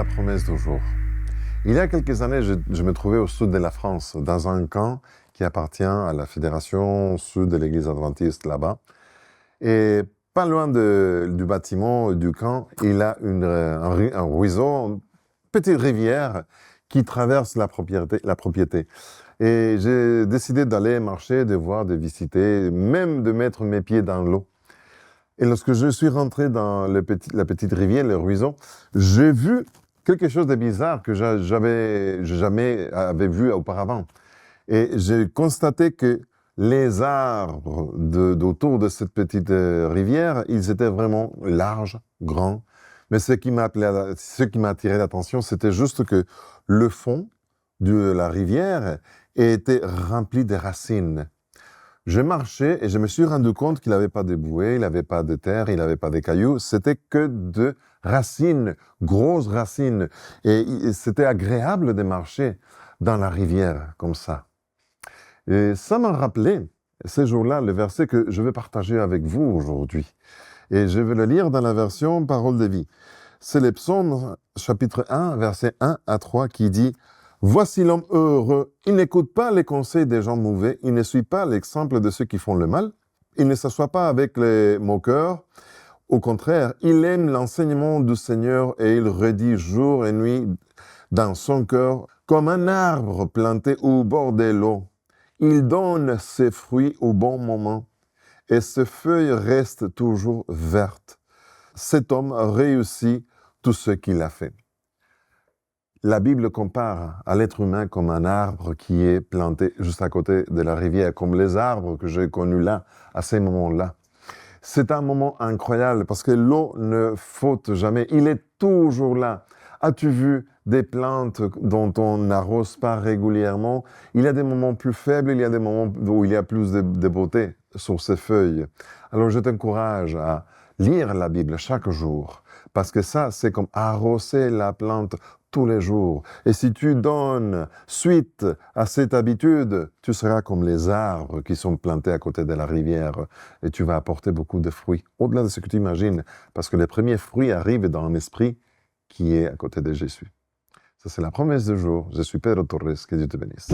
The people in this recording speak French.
la promesse du jour. Il y a quelques années, je me trouvais au sud de la France, dans un camp qui appartient à la Fédération Sud de l'Église adventiste là-bas. Et pas loin du bâtiment du camp, il y a un ruisseau, une petite rivière qui traverse la propriété. Et j'ai décidé d'aller marcher, de voir, de visiter, même de mettre mes pieds dans l'eau. Et lorsque je suis rentré dans la petite rivière, le ruisseau, j'ai vu quelque chose de bizarre que jamais avait vu auparavant. Et j'ai constaté que les arbres autour de cette petite rivière, ils étaient vraiment larges, grands. Mais ce qui m'a attiré l'attention, c'était juste que le fond de la rivière était rempli de racines. Je marchais et je me suis rendu compte qu'il n'avait pas de bouée, il n'avait pas de terre, il n'avait pas de cailloux. C'était que de racines, grosses racines. Et c'était agréable de marcher dans la rivière comme ça. Et ça m'a rappelé, ce jour-là, le verset que je vais partager avec vous aujourd'hui. Et je vais le lire dans la version Parole de vie. C'est le psaume chapitre 1, verset 1 à 3 qui dit « Voici l'homme heureux, il n'écoute pas les conseils des gens mauvais, il ne suit pas l'exemple de ceux qui font le mal, il ne s'assoit pas avec les moqueurs. Au contraire, il aime l'enseignement du Seigneur et il redit jour et nuit dans son cœur comme un arbre planté au bord de l'eau. Il donne ses fruits au bon moment et ses feuilles restent toujours vertes. Cet homme réussit tout ce qu'il a fait. » La Bible compare à l'être humain comme un arbre qui est planté juste à côté de la rivière, comme les arbres que j'ai connus là, à ces moments-là. C'est un moment incroyable parce que l'eau ne faute jamais. Il est toujours là. As-tu vu des plantes dont on n'arrose pas régulièrement? Il y a des moments plus faibles, il y a des moments où il y a plus de beauté sur ces feuilles. Alors je t'encourage à lire la Bible chaque jour parce que ça, c'est comme arroser la plante tous les jours. Et si tu donnes suite à cette habitude, tu seras comme les arbres qui sont plantés à côté de la rivière et tu vas apporter beaucoup de fruits, au-delà de ce que tu imagines, parce que les premiers fruits arrivent dans un esprit qui est à côté de Jésus. Ça, c'est la promesse du jour. Je suis Pedro Torres. Que Dieu te bénisse.